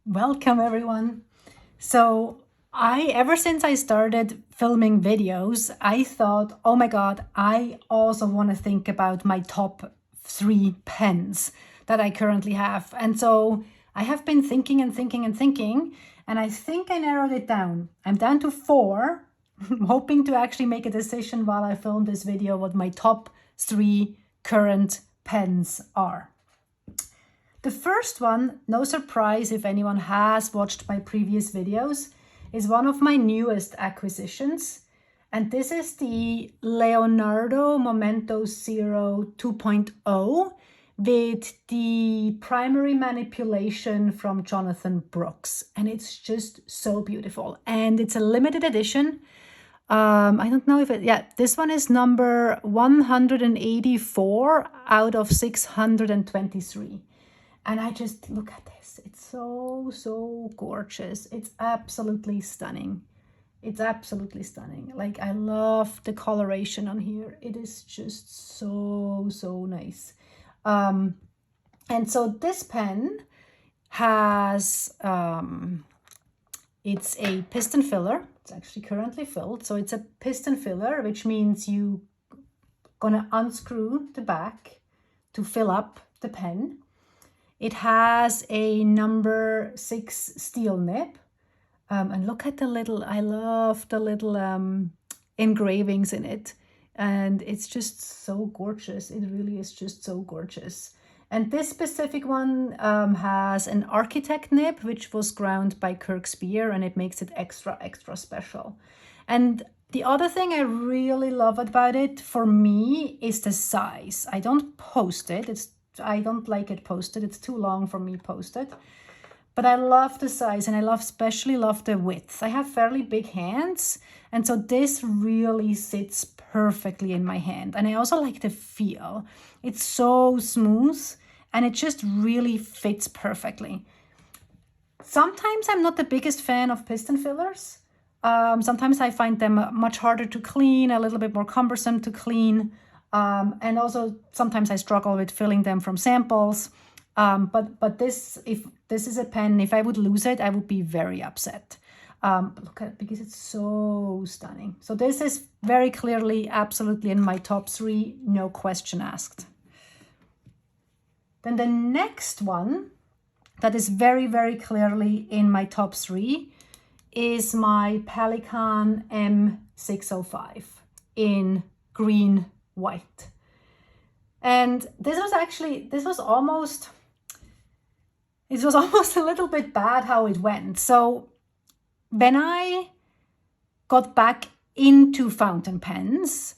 Welcome everyone. So ever since I started filming videos, I thought, oh my God, I also want to think about my top 3 pens that I currently have. And so I have been thinking and thinking and thinking, and I think I narrowed it down. I'm down to 4. I'm hoping to actually make a decision while I film this video what my top 3 current pens are. The first one, no surprise if anyone has watched my previous videos, is one of my newest acquisitions. And this is the Leonardo Momento 2.0 with the primary manipulation from Jonathan Brooks. And it's just so beautiful. And it's a limited edition. I don't know if this one is number 184 out of 623. And I just look at this. It's so gorgeous. It's absolutely stunning. It's absolutely stunning. Like, I love the coloration on here. It is just so nice. And so this pen has, it's a piston filler. It's actually currently filled. So it's a piston filler, which means you gonna unscrew the back to fill up the pen. It has a number 6 steel nib. And look at the little, I love the little engravings in it. And it's just so gorgeous. It really is just so gorgeous. And this specific one has an architect nib, which was ground by Kirk Spear, and it makes it extra special. And the other thing I really love about it, for me, is the size. I don't post it. I don't like it posted. It's too long for me posted. But I love the size, and I especially love the width. I have fairly big hands, and so this really sits perfectly in my hand. And I also like the feel. It's so smooth, and it just really fits perfectly. Sometimes I'm not the biggest fan of piston fillers. Sometimes I find them much harder to clean, a little bit more cumbersome to clean. And also sometimes I struggle with filling them from samples. But this, if this is a pen, if I would lose it, I would be very upset. Look at it, because it's so stunning. So this is very clearly, absolutely in my top 3, no question asked. Then the next one that is very clearly in my top 3 is my Pelican M605 in green white. And this was almost a little bit bad how it went. So when I got back into fountain pens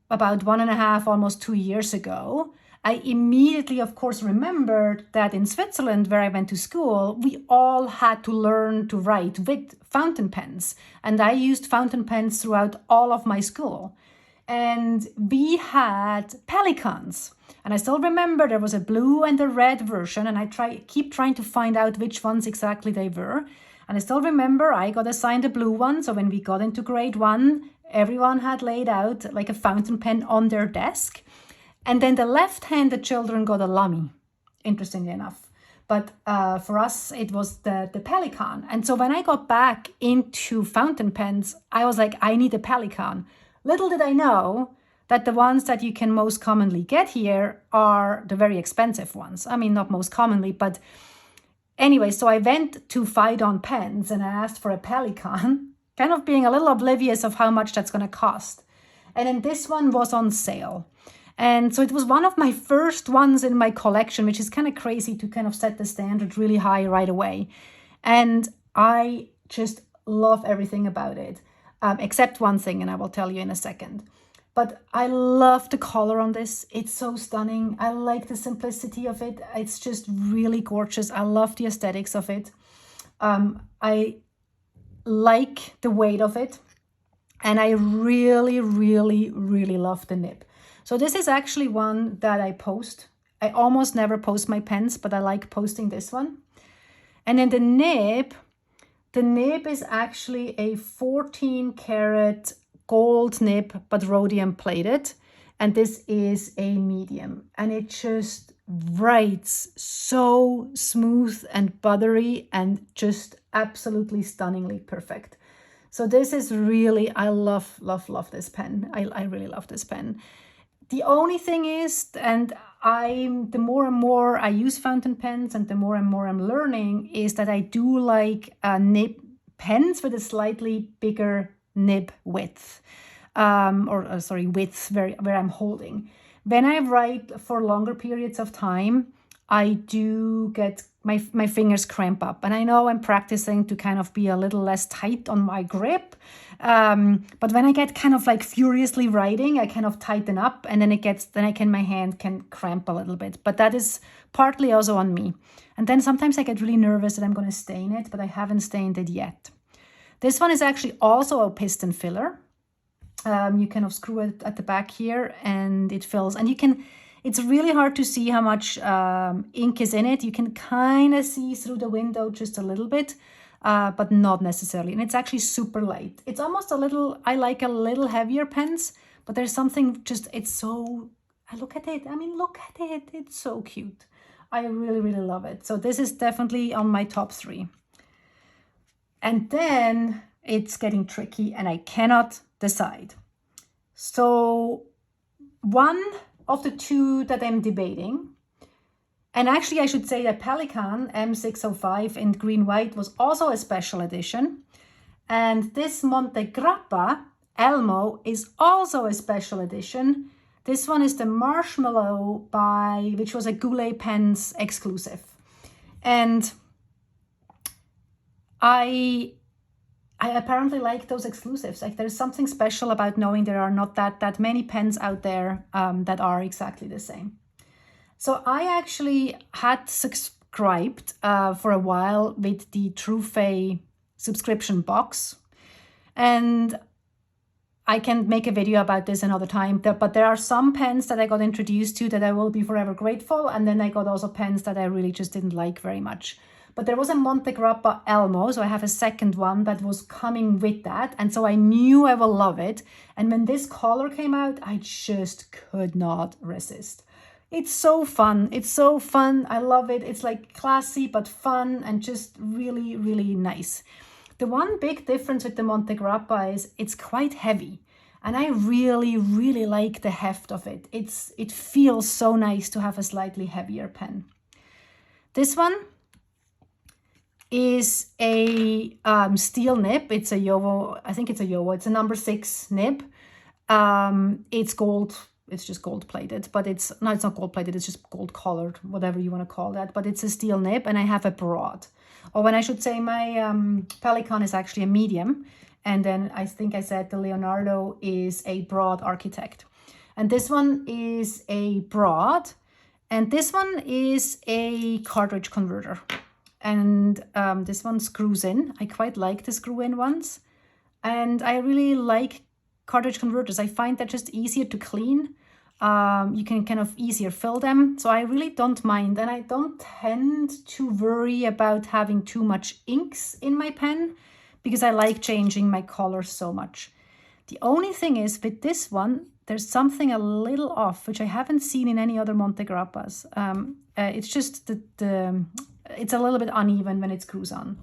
about 1.5, almost 2 years ago, I immediately, of course, remembered that in Switzerland, where I went to school, we all had to learn to write with fountain pens. And I used fountain pens throughout all of my school. And we had Pelicans. And I still remember there was a blue and a red version, and I keep trying to find out which ones exactly they were. And I still remember I got assigned a blue one, so when we got into grade 1, everyone had laid out like a fountain pen on their desk. And then the left-handed children got a Lamy, interestingly enough. But for us, it was the Pelican. And so when I got back into fountain pens, I was like, I need a Pelican. Little did I know that the ones that you can most commonly get here are the very expensive ones. I mean, not most commonly, but anyway, so I went to Phaidon Pens and I asked for a Pelican, kind of being a little oblivious of how much that's going to cost. And then this one was on sale. And so it was one of my first ones in my collection, which is kind of crazy to kind of set the standard really high right away. And I just love everything about it. Except one thing, and I will tell you in a second. But I love the color on this. It's so stunning. I like the simplicity of it. It's just really gorgeous. I love the aesthetics of it. I like the weight of it. And I really love the nib. So this is actually one that I post. I almost never post my pens, but I like posting this one. And then the nib is actually a 14-karat gold nib, but rhodium plated. And this is a medium. And it just writes so smooth and buttery and just absolutely stunningly perfect. So this is really, I love this pen. I really love this pen. The only thing is, and the more and more I use fountain pens and the more and more I'm learning, is that I do like nib pens with a slightly bigger nib width, width where I'm holding. When I write for longer periods of time, I do get my fingers cramp up, and I know I'm practicing to kind of be a little less tight on my grip. But when I get kind of like furiously writing, I kind of tighten up, and then my hand can cramp a little bit. But that is partly also on me. And then sometimes I get really nervous that I'm going to stain it, but I haven't stained it yet. This one is actually also a piston filler. You kind of screw it at the back here and it fills, and it's really hard to see how much ink is in it. You can kind of see through the window just a little bit, but not necessarily. And it's actually super light. It's almost I like a little heavier pens, but there's something look at it. I mean, look at it. It's so cute. I really, really love it. So this is definitely on my top 3. And then it's getting tricky and I cannot decide. So one of the 2 that I'm debating, and actually I should say that Pelican M605 in green white was also a special edition, and this Montegrappa Elmo is also a special edition. This one is the Marshmallow which was a Goulet Pens exclusive, and I apparently like those exclusives. Like, there's something special about knowing there are not that many pens out there that are exactly the same. So I actually had subscribed for a while with the Truefei subscription box, and I can make a video about this another time. But there are some pens that I got introduced to that I will be forever grateful, and then I got also pens that I really just didn't like very much. But there was a Montegrappa Elmo, so I have a second one that was coming with that. And so I knew I will love it. And when this color came out, I just could not resist. It's so fun. It's so fun. I love it. It's like classy but fun and just really, really nice. The one big difference with the Montegrappa is it's quite heavy. And I really, really like the heft of it. It feels so nice to have a slightly heavier pen. This one is a steel nib. It's a Yovo. I think it's a Yovo. It's a number 6 nib. It's gold. It's just gold plated, but it's not gold plated. It's just gold colored, whatever you want to call that. But it's a steel nib, and I have a broad. Or when I should say my Pelican is actually a medium, and then I think I said the Leonardo is a broad architect, and this one is a broad, and this one is a cartridge converter. And this one screws in. I quite like the screw-in ones. And I really like cartridge converters. I find they're just easier to clean. You can kind of easier fill them. So I really don't mind. And I don't tend to worry about having too much inks in my pen because I like changing my colors so much. The only thing is with this one, there's something a little off, which I haven't seen in any other Montegrappas. It's just it's a little bit uneven when it screws on.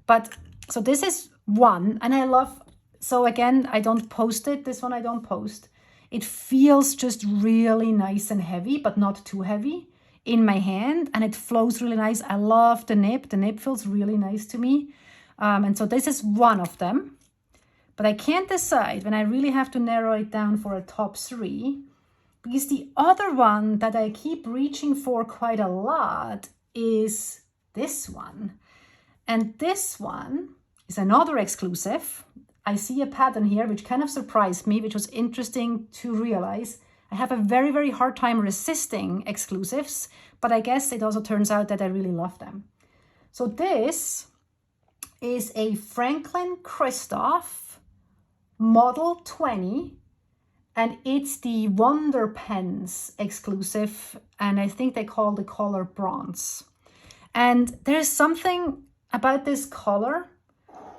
But so this is one, and I love, so again, I don't post it. This one I don't post. It feels just really nice and heavy, but not too heavy in my hand, and it flows really nice. I love the nib. The nib feels really nice to me. And so this is one of them. But I can't decide when I really have to narrow it down for a top 3, because the other one that I keep reaching for quite a lot is this one. And this one is another exclusive. I see a pattern here which kind of surprised me, which was interesting to realize. I have a very, very hard time resisting exclusives, but I guess it also turns out that I really love them. So this is a Franklin-Christoph Model 20, and it's the Wonderpens exclusive, and I think they call the color bronze. And there's something about this color.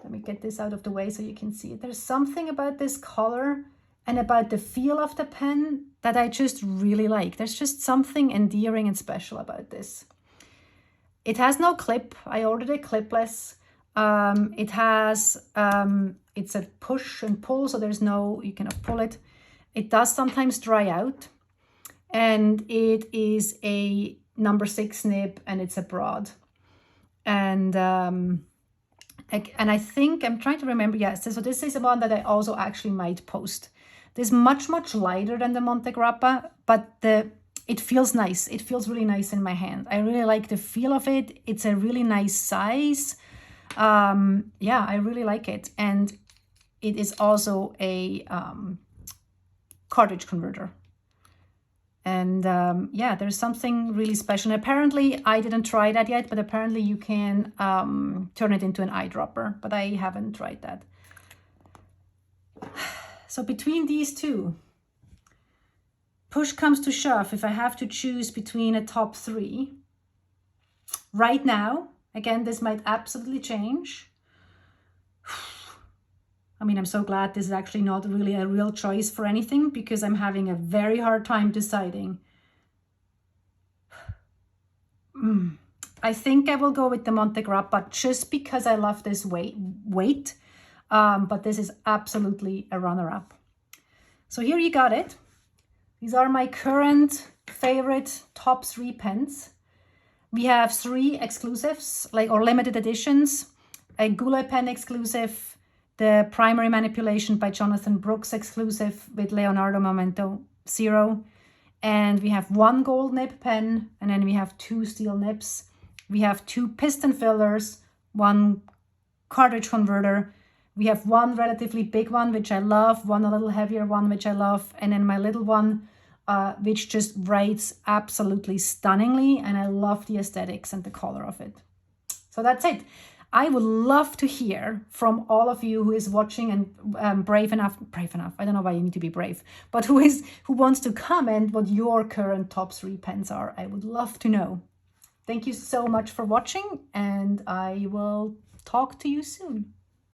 Let me get this out of the way so you can see it. There's something about this color and about the feel of the pen that I just really like. There's just something endearing and special about this. It has no clip. I ordered it clipless. It has, it's a push and pull, so there's no, you cannot pull it. It does sometimes dry out, and it is a number 6 nib, and it's a broad. And I think, I'm trying to remember, yes, so this is one that I also actually might post. This is much, much lighter than the Montegrappa, but it feels nice. It feels really nice in my hand. I really like the feel of it. It's a really nice size. Yeah, I really like it. And it is also a cartridge converter. And yeah, there's something really special. And apparently, I didn't try that yet, but apparently you can turn it into an eyedropper, but I haven't tried that. So between these two, push comes to shove, if I have to choose between a top 3, right now, again, this might absolutely change. I mean, I'm so glad this is actually not really a real choice for anything, because I'm having a very hard time deciding. I think I will go with the Montegrappa just because I love this weight. But this is absolutely a runner-up. So here you got it. These are my current favorite top 3 pens. We have 3 exclusives, or limited editions. A Goulet pen exclusive, the Primary Manipulation by Jonathan Brooks exclusive with Leonardo Momento 0. And we have 1 gold nib pen, and then we have 2 steel nibs. We have 2 piston fillers, 1 cartridge converter. We have 1 relatively big one, which I love, 1 a little heavier one, which I love, and then my little one, which just writes absolutely stunningly, and I love the aesthetics and the color of it. So that's it. I would love to hear from all of you who is watching and brave enough, I don't know why you need to be brave, but who wants to comment what your current top 3 pens are. I would love to know. Thank you so much for watching, and I will talk to you soon.